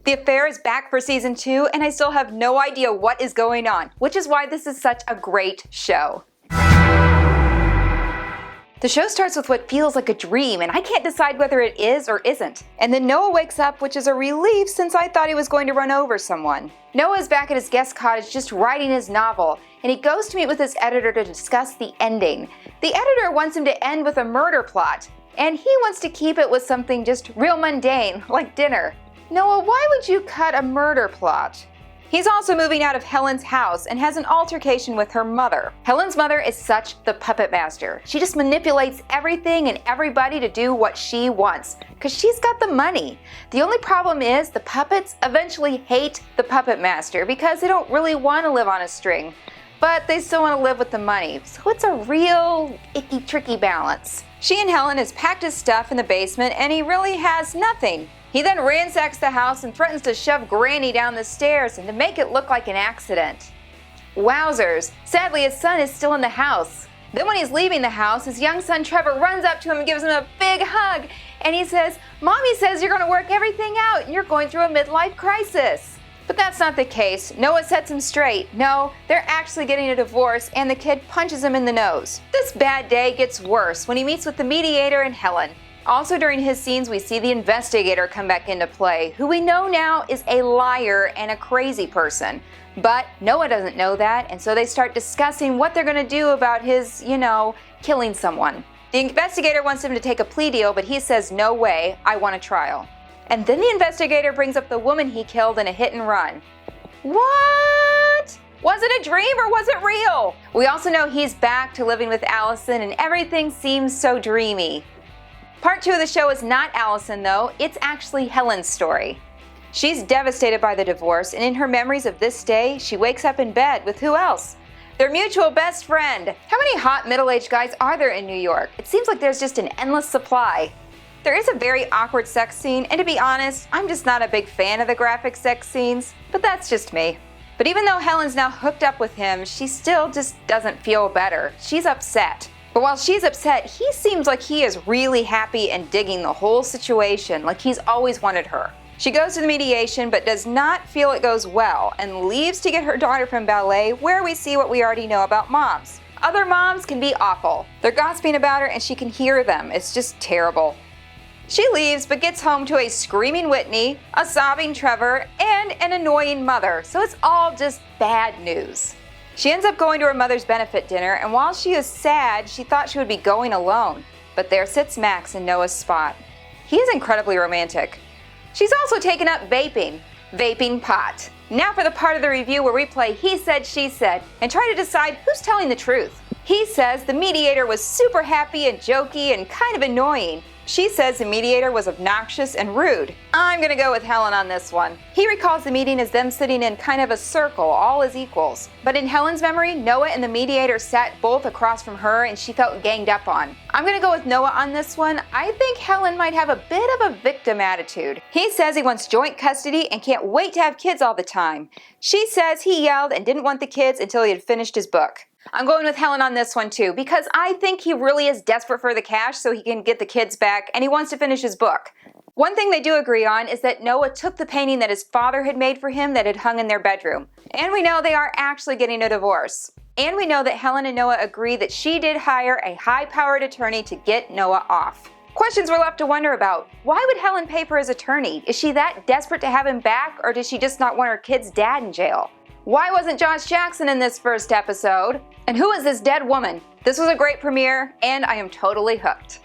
The affair is back for season 2, and I still have no idea what is going on, which is why this is such a great show. The show starts with what feels like a dream, and I can't decide whether it is or isn't. And then Noah wakes up, which is a relief since I thought he was going to run over someone. Noah is back at his guest cottage just writing his novel, and he goes to meet with his editor to discuss the ending. The editor wants him to end with a murder plot, and he wants to keep it with something just real mundane, like dinner. Noah, why would you cut a murder plot? He's also moving out of Helen's house and has an altercation with her mother. Helen's mother is such the puppet master. She just manipulates everything and everybody to do what she wants, because she's got the money. The only problem is the puppets eventually hate the puppet master because they don't really want to live on a string, but they still want to live with the money. So it's a real icky, tricky balance. She and Helen has packed his stuff in the basement and he really has nothing. He then ransacks the house and threatens to shove Granny down the stairs and to make it look like an accident. Wowzers! Sadly, his son is still in the house. Then when he's leaving the house, his young son Trevor runs up to him and gives him a big hug, and he says, "Mommy says you're going to work everything out and you're going through a midlife crisis." But that's not the case. Noah sets him straight. No, they're actually getting a divorce, and the kid punches him in the nose. This bad day gets worse when he meets with the mediator and Helen. Also during his scenes, we see the investigator come back into play, who we know now is a liar and a crazy person. But Noah doesn't know that, and so they start discussing what they're going to do about his, killing someone. The investigator wants him to take a plea deal, but he says, "No way, I want a trial." And then the investigator brings up the woman he killed in a hit and run. What? Was it a dream or was it real? We also know he's back to living with Allison, and everything seems so dreamy. Part 2 of the show is not Allison though, it's actually Helen's story. She's devastated by the divorce, and in her memories of this day, she wakes up in bed with who else? Their mutual best friend. How many hot middle-aged guys are there in New York? It seems like there's just an endless supply. There is a very awkward sex scene, and to be honest, I'm just not a big fan of the graphic sex scenes, but that's just me. But even though Helen's now hooked up with him, she still just doesn't feel better. She's upset. But while she's upset, he seems like he is really happy and digging the whole situation, like he's always wanted her. She goes to the mediation but does not feel it goes well and leaves to get her daughter from ballet, where we see what we already know about moms. Other moms can be awful. They're gossiping about her and she can hear them. It's just terrible. She leaves but gets home to a screaming Whitney, a sobbing Trevor, and an annoying mother, so it's all just bad news. She ends up going to her mother's benefit dinner, and while she is sad, she thought she would be going alone. But there sits Max in Noah's spot. He is incredibly romantic. She's also taken up vaping pot. Now for the part of the review where we play He Said, She Said, and try to decide who's telling the truth. He says the mediator was super happy and jokey and kind of annoying. She says the mediator was obnoxious and rude. I'm gonna go with Helen on this one. He recalls the meeting as them sitting in kind of a circle, all as equals. But in Helen's memory, Noah and the mediator sat both across from her and she felt ganged up on. I'm gonna go with Noah on this one. I think Helen might have a bit of a victim attitude. He says he wants joint custody and can't wait to have kids all the time. She says he yelled and didn't want the kids until he had finished his book. I'm going with Helen on this one too, because I think he really is desperate for the cash so he can get the kids back, and he wants to finish his book. One thing they do agree on is that Noah took the painting that his father had made for him that had hung in their bedroom. And we know they are actually getting a divorce. And we know that Helen and Noah agree that she did hire a high-powered attorney to get Noah off. Questions we're left to wonder about. Why would Helen pay for his attorney? Is she that desperate to have him back, or does she just not want her kid's dad in jail? Why wasn't Josh Jackson in this first episode? And who is this dead woman? This was a great premiere, and I am totally hooked.